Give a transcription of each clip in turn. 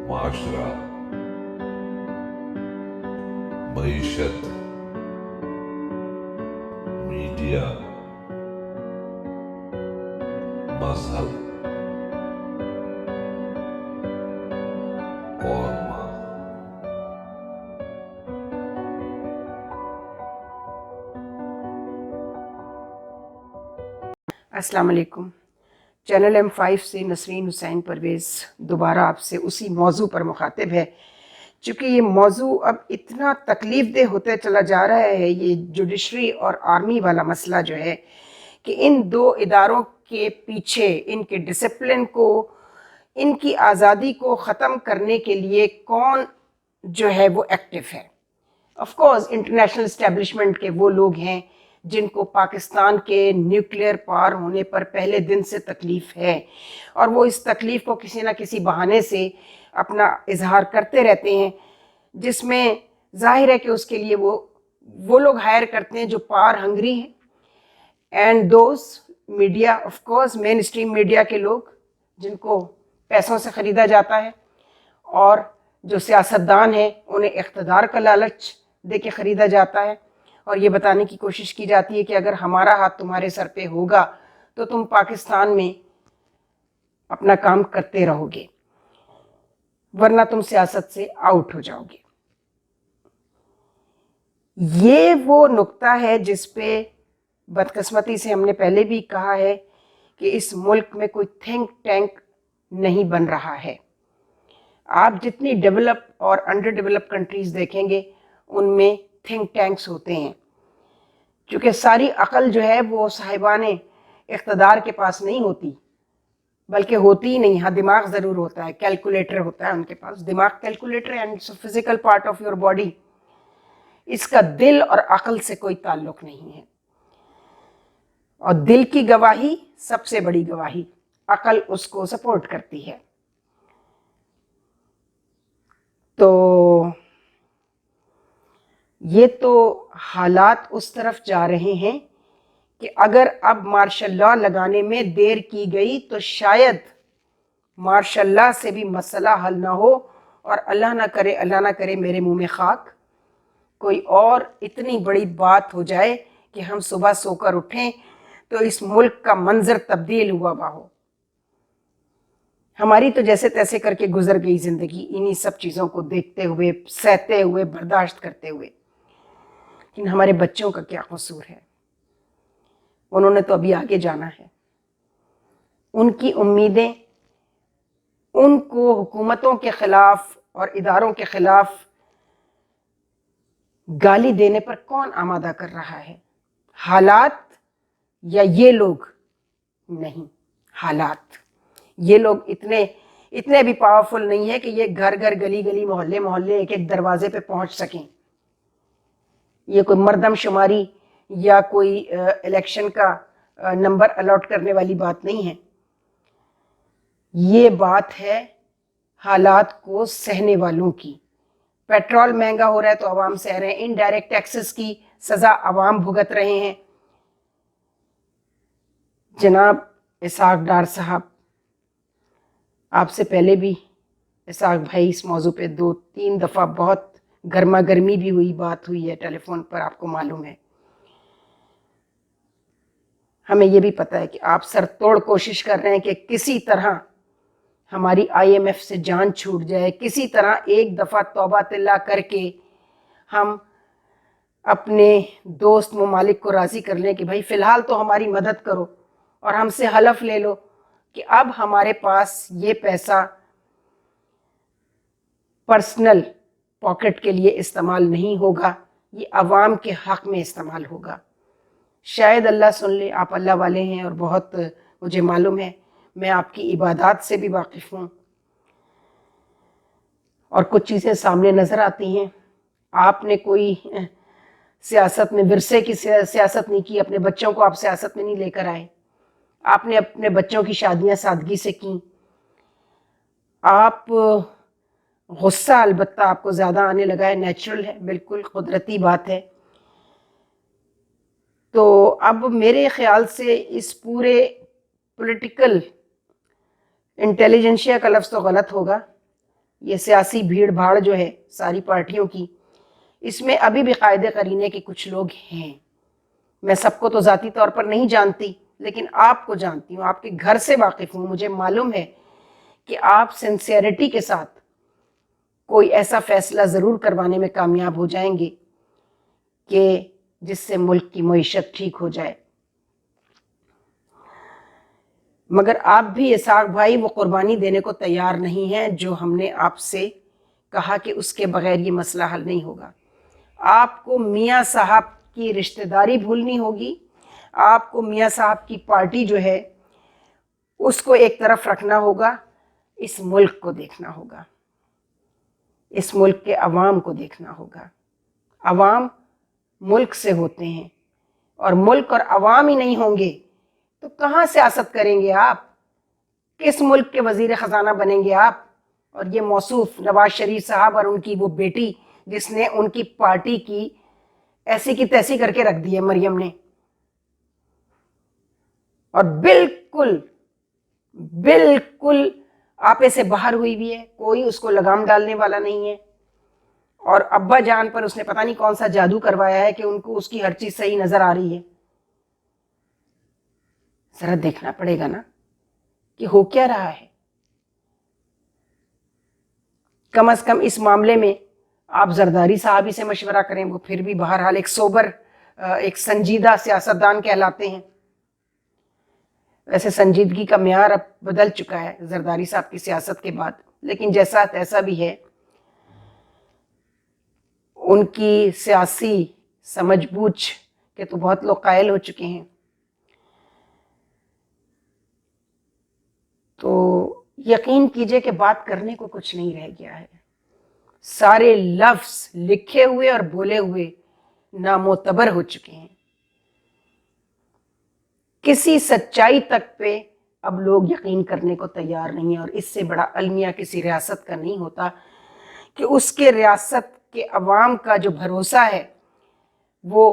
معاشرہ، معیشت، میڈیا، مذہب اور ماں۔ السلام علیکم۔ چینل M5 سے نسرین حسین پرویز دوبارہ آپ سے اسی موضوع پر مخاطب ہے۔ چونکہ یہ موضوع اب اتنا تکلیف دہ ہوتے چلا جا رہا ہے، یہ جوڈیشری اور آرمی والا مسئلہ جو ہے، کہ ان دو اداروں کے پیچھے ان کے ڈسپلن کو، ان کی آزادی کو ختم کرنے کے لیے کون جو ہے وہ ایکٹیو ہے۔ آف کورس انٹرنیشنل اسٹیبلشمنٹ کے وہ لوگ ہیں جن کو پاکستان کے نیوکلیئر پاور ہونے پر پہلے دن سے تکلیف ہے، اور وہ اس تکلیف کو کسی نہ کسی بہانے سے اپنا اظہار کرتے رہتے ہیں، جس میں ظاہر ہے کہ اس کے لیے وہ لوگ ہائر کرتے ہیں جو پاور ہنگری ہیں، and those media, of course main stream media کے لوگ جن کو پیسوں سے خریدا جاتا ہے، اور جو سیاستدان ہیں انہیں اقتدار کا لالچ دے کے خریدا جاتا ہے، اور یہ بتانے کی کوشش کی جاتی ہے کہ اگر ہمارا ہاتھ تمہارے سر پہ ہوگا تو تم پاکستان میں اپنا کام کرتے رہو گے، ورنہ تم سیاست سے آؤٹ ہو جاؤ گے۔ یہ وہ نقطہ ہے جس پہ بدقسمتی سے ہم نے پہلے بھی کہا ہے کہ اس ملک میں کوئی تھنک ٹینک نہیں بن رہا ہے۔ آپ جتنی ڈیولپ اور انڈر ڈیولپ کنٹریز دیکھیں گے ان میں تھنک ٹینکس ہوتے ہیں، چونکہ ساری عقل جو ہے وہ صاحبان اقتدار کے پاس نہیں ہوتی، بلکہ ہوتی ہی نہیں۔ ہاں دماغ ضرور ہوتا ہے، کیلکولیٹر ہوتا ہے ان کے پاس، دماغ calculator and physical part of your body, اس کا دل اور عقل سے کوئی تعلق نہیں ہے، اور دل کی گواہی سب سے بڑی گواہی، عقل اس کو سپورٹ کرتی ہے۔ تو یہ تو حالات اس طرف جا رہے ہیں کہ اگر اب مارشل لاء لگانے میں دیر کی گئی تو شاید مارشل لاء سے بھی مسئلہ حل نہ ہو، اور اللہ نہ کرے میرے منہ میں خاک، کوئی اور اتنی بڑی بات ہو جائے کہ ہم صبح سو کر اٹھیں تو اس ملک کا منظر تبدیل ہوا ہو۔ ہماری تو جیسے تیسے کر کے گزر گئی زندگی انہی سب چیزوں کو دیکھتے ہوئے، سہتے ہوئے، برداشت کرتے ہوئے، لیکن ہمارے بچوں کا کیا قصور ہے؟ انہوں نے تو ابھی آگے جانا ہے۔ ان کی امیدیں ان کو حکومتوں کے خلاف اور اداروں کے خلاف گالی دینے پر کون آمادہ کر رہا ہے؟ حالات یا یہ لوگ؟ نہیں، حالات۔ یہ لوگ اتنے بھی پاورفل نہیں ہے کہ یہ گھر گھر، گلی گلی، محلے محلے، ایک ایک دروازے پہ پہنچ سکیں۔ یہ کوئی مردم شماری یا کوئی الیکشن کا نمبر الاٹ کرنے والی بات نہیں ہے۔ یہ بات ہے حالات کو سہنے والوں کی۔ پیٹرول مہنگا ہو رہا ہے تو عوام سہ رہے ہیں، انڈائریکٹ ٹیکسز کی سزا عوام بھگت رہے ہیں۔ جناب اسحاق ڈار صاحب، آپ سے پہلے بھی اسحاق بھائی اس موضوع پہ 2-3 دفعہ بہت گرما گرمی بھی بات ہوئی ہے ٹیلی فون پر، آپ کو معلوم ہے۔ ہمیں یہ بھی پتہ ہے کہ آپ سر توڑ کوشش کر رہے ہیں کہ کسی طرح ہماری IMF سے جان چھوٹ جائے، کسی طرح ایک دفعہ توبہ اللہ کر کے ہم اپنے دوست ممالک کو راضی کر لیں کہ بھائی فی الحال تو ہماری مدد کرو، اور ہم سے حلف لے لو کہ اب ہمارے پاس یہ پیسہ پرسنل پاکٹ کے لیے استعمال نہیں ہوگا، یہ عوام کے حق میں استعمال ہوگا۔ شاید اللہ سن لے، آپ اللہ والے ہیں اور بہت مجھے معلوم ہے، میں آپ کی عبادات سے بھی واقف ہوں، اور کچھ چیزیں سامنے نظر آتی ہیں۔ آپ نے کوئی سیاست میں ورثے کی سیاست نہیں کی، اپنے بچوں کو آپ سیاست میں نہیں لے کر آئے، آپ نے اپنے بچوں کی شادیاں سادگی سے کی۔ آپ غصہ البتہ آپ کو زیادہ آنے لگا ہے، نیچرل ہے، بالکل قدرتی بات ہے۔ تو اب میرے خیال سے اس پورے پولیٹیکل انٹیلیجنشیا کا لفظ تو غلط ہوگا، یہ سیاسی بھیڑ بھاڑ جو ہے ساری پارٹیوں کی، اس میں ابھی بھی قائد قرینے کے کچھ لوگ ہیں. میں سب کو تو ذاتی طور پر نہیں جانتی، لیکن آپ کو جانتی ہوں، آپ کے گھر سے واقف ہوں. مجھے معلوم ہے کہ آپ سنسیئرٹی کے ساتھ کوئی ایسا فیصلہ ضرور کروانے میں کامیاب ہو جائیں گے کہ جس سے ملک کی معیشت ٹھیک ہو جائے. مگر آپ بھی اسحاق بھائی وہ قربانی دینے کو تیار نہیں ہیں جو ہم نے آپ سے کہا کہ اس کے بغیر یہ مسئلہ حل نہیں ہوگا. آپ کو میاں صاحب کی رشتہ داری بھولنی ہوگی، آپ کو میاں صاحب کی پارٹی جو ہے اس کو ایک طرف رکھنا ہوگا، اس ملک کو دیکھنا ہوگا، اس ملک کے عوام کو دیکھنا ہوگا. عوام ملک سے ہوتے ہیں، اور ملک اور عوام ہی نہیں ہوں گے تو کہاں سیاست کریں گے آپ؟ کس ملک کے وزیر خزانہ بنیں گے آپ؟ اور یہ موصوف نواز شریف صاحب اور ان کی وہ بیٹی جس نے ان کی پارٹی کی ایسی کی تیسی کر کے رکھ دی ہے، مریم نے. اور بالکل بالکل آپے سے باہر ہوئی بھی ہے، کوئی اس کو لگام ڈالنے والا نہیں ہے. اور ابا جان پر اس نے پتہ نہیں کون سا جادو کروایا ہے کہ ان کو اس کی ہر چیز صحیح نظر آ رہی ہے. ذرا دیکھنا پڑے گا نا کہ ہو کیا رہا ہے. کم از کم اس معاملے میں آپ زرداری صاحب ہی سے مشورہ کریں، وہ پھر بھی بہرحال ایک سوبر، ایک سنجیدہ سیاستدان کہلاتے ہیں. ویسے سنجیدگی کا معیار اب بدل چکا ہے زرداری صاحب کی سیاست کے بعد، لیکن جیسا تیسا بھی ہے، ان کی سیاسی سمجھ بوجھ کے تو بہت لوگ قائل ہو چکے ہیں. تو یقین کیجئے کہ بات کرنے کو کچھ نہیں رہ گیا ہے. سارے لفظ لکھے ہوئے اور بولے ہوئے نامعتبر ہو چکے ہیں. کسی سچائی تک پہ اب لوگ یقین کرنے کو تیار نہیں ہیں، اور اس سے بڑا المیہ کسی ریاست کا نہیں ہوتا کہ اس کے ریاست کے عوام کا جو بھروسہ ہے وہ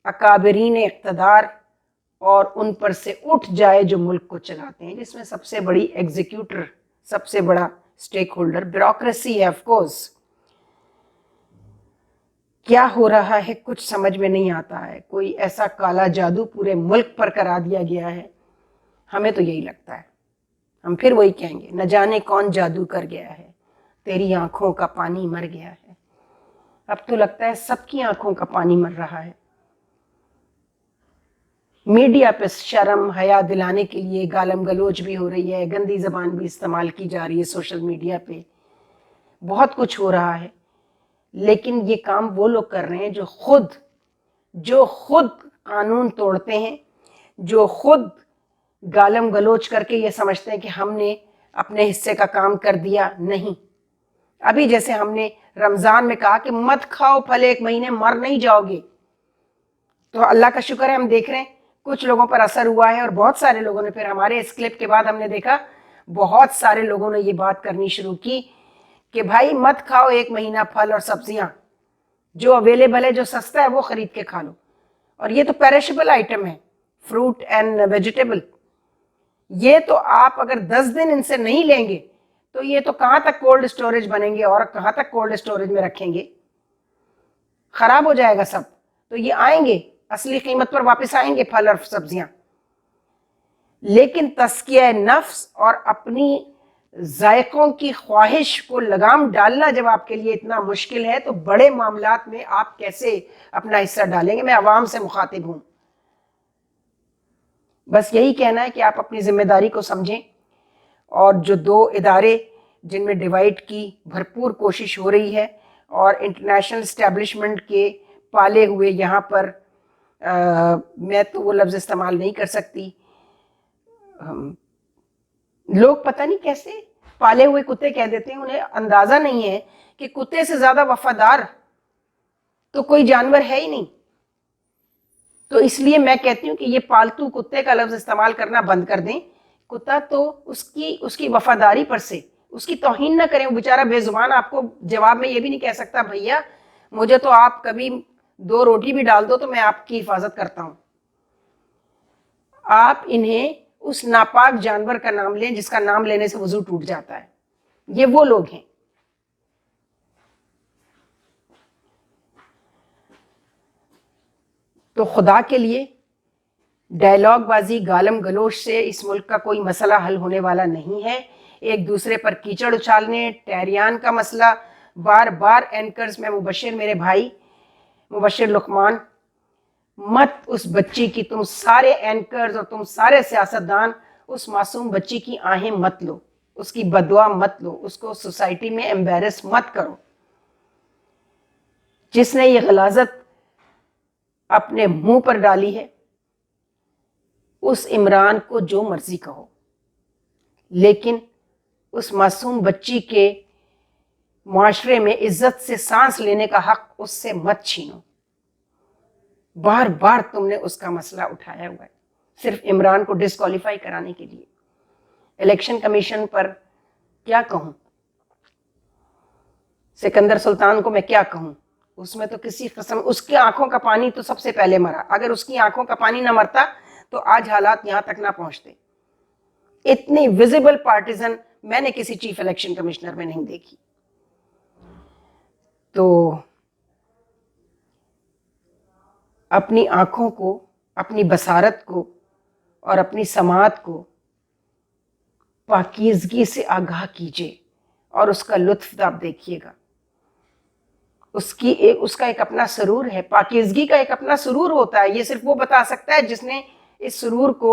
اکابرین اقتدار اور ان پر سے اٹھ جائے جو ملک کو چلاتے ہیں، جس میں سب سے بڑی ایگزیکیوٹر، سب سے بڑا سٹیک ہولڈر بیوروکریسی ہے. آف کورس کیا ہو رہا ہے کچھ سمجھ میں نہیں آتا ہے. کوئی ایسا کالا جادو پورے ملک پر کرا دیا گیا ہے، ہمیں تو یہی لگتا ہے. ہم پھر وہی کہیں گے، نہ جانے کون جادو کر گیا ہے، تیری آنکھوں کا پانی مر گیا ہے. اب تو لگتا ہے سب کی آنکھوں کا پانی مر رہا ہے. میڈیا پہ شرم حیا دلانے کے لیے گالم گلوچ بھی ہو رہی ہے، گندی زبان بھی استعمال کی جا رہی ہے سوشل میڈیا پہ، بہت کچھ ہو رہا ہے. لیکن یہ کام وہ لوگ کر رہے ہیں جو خود قانون توڑتے ہیں، جو خود گالم گلوچ کر کے یہ سمجھتے ہیں کہ ہم نے اپنے حصے کا کام کر دیا. نہیں، ابھی جیسے ہم نے رمضان میں کہا کہ مت کھاؤ پھل، ایک مہینے مر نہیں جاؤ گے، تو اللہ کا شکر ہے ہم دیکھ رہے ہیں کچھ لوگوں پر اثر ہوا ہے، اور بہت سارے لوگوں نے، پھر ہمارے اس کلپ کے بعد ہم نے دیکھا بہت سارے لوگوں نے یہ بات کرنی شروع کی کہ بھائی مت کھاؤ ایک مہینہ پھل اور سبزیاں، جو اویلیبل ہے، جو سستا ہے وہ خرید کے کھا لو. اور یہ تو پیرشبل آئٹم ہے، فروٹ اینڈ ویجیٹیبل. یہ تو آپ اگر 10 دن ان سے نہیں لیں گے تو یہ تو کہاں تک کولڈ اسٹوریج بنیں گے اور کہاں تک کولڈ اسٹوریج میں رکھیں گے، خراب ہو جائے گا سب. تو یہ آئیں گے اصلی قیمت پر واپس آئیں گے پھل اور سبزیاں. لیکن تزکیہ نفس اور اپنی ذائقوں کی خواہش کو لگام ڈالنا جب آپ کے لیے اتنا مشکل ہے تو بڑے معاملات میں آپ کیسے اپنا حصہ ڈالیں گے؟ میں عوام سے مخاطب ہوں. بس یہی کہنا ہے کہ آپ اپنی ذمہ داری کو سمجھیں، اور جو 2 ادارے جن میں ڈیوائڈ کی بھرپور کوشش ہو رہی ہے، اور انٹرنیشنل اسٹیبلشمنٹ کے پالے ہوئے یہاں پر میں تو وہ لفظ استعمال نہیں کر سکتی، لوگ پتہ نہیں کیسے پالے ہوئے کتے کہہ دیتے ہیں. انہیں اندازہ نہیں ہے کہ کتے سے زیادہ وفادار تو کوئی جانور ہے ہی نہیں. تو اس لیے میں کہتی ہوں کہ یہ پالتو کتے کا لفظ استعمال کرنا بند کر دیں. کتا تو اس کی وفاداری پر سے اس کی توہین نہ کریں. وہ بیچارہ بے زبان آپ کو جواب میں یہ بھی نہیں کہہ سکتا بھیا مجھے تو آپ کبھی 2 روٹی بھی ڈال دو تو میں آپ کی حفاظت کرتا ہوں. آپ انہیں اس ناپاک جانور کا نام لیں جس کا نام لینے سے وضو ٹوٹ جاتا ہے. یہ وہ لوگ ہیں تو خدا کے لیے ڈائلاگ بازی گالم گلوچ سے اس ملک کا کوئی مسئلہ حل ہونے والا نہیں ہے. ایک دوسرے پر کیچڑ اچھالنے، ٹیریان کا مسئلہ، بار بار اینکرز میں مبشر میرے بھائی مبشر لقمان، مت اس بچی کی، تم سارے اینکرز اور تم سارے سیاستدان اس معصوم بچی کی آہیں مت لو، اس کی بددعا مت لو، اس کو سوسائٹی میں ایمبیرس مت کرو. جس نے یہ غلاظت اپنے منہ پر ڈالی ہے اس عمران کو جو مرضی کہو، لیکن اس معصوم بچی کے معاشرے میں عزت سے سانس لینے کا حق اس سے مت چھینو. بار بار تم نے اس کا مسئلہ اٹھایا ہوا ہے صرف عمران کو ڈسکوالیفائی کرانے کے لیے. الیکشن کمیشن پر کیا کہوں، سکندر سلطان کو میں کیا کہوں، اس میں تو کسی قسم اس کی آنکھوں کا پانی تو سب سے پہلے مرا. اگر اس کی آنکھوں کا پانی نہ مرتا تو آج حالات یہاں تک نہ پہنچتے. اتنی ویزیبل پارٹیزن میں نے کسی چیف الیکشن کمشنر میں نہیں دیکھی. تو اپنی آنکھوں کو، اپنی بصارت کو اور اپنی سماعت کو پاکیزگی سے آگاہ کیجیے اور اس کا لطف آپ دیکھیے گا. اس کا ایک اپنا سرور ہے، پاکیزگی کا ایک اپنا سرور ہوتا ہے. یہ صرف وہ بتا سکتا ہے جس نے اس سرور کو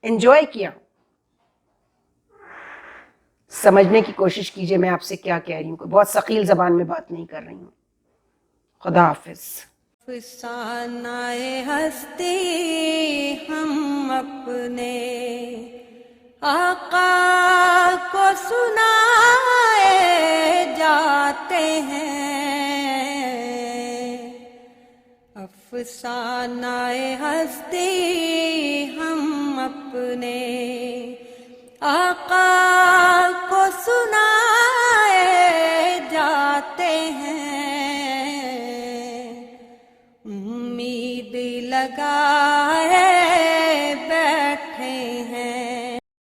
انجوائے کیا. سمجھنے کی کوشش کیجیے میں آپ سے کیا کہہ رہی ہوں، کوئی بہت ثقیل زبان میں بات نہیں کر رہی ہوں. خدا حافظ. افسانۂ ہستی ہم اپنے آقا کو سنائے جاتے ہیں. افسانۂ ہستی ہم اپنے آقا کو سنائے جاتے ہیں. امید لگائے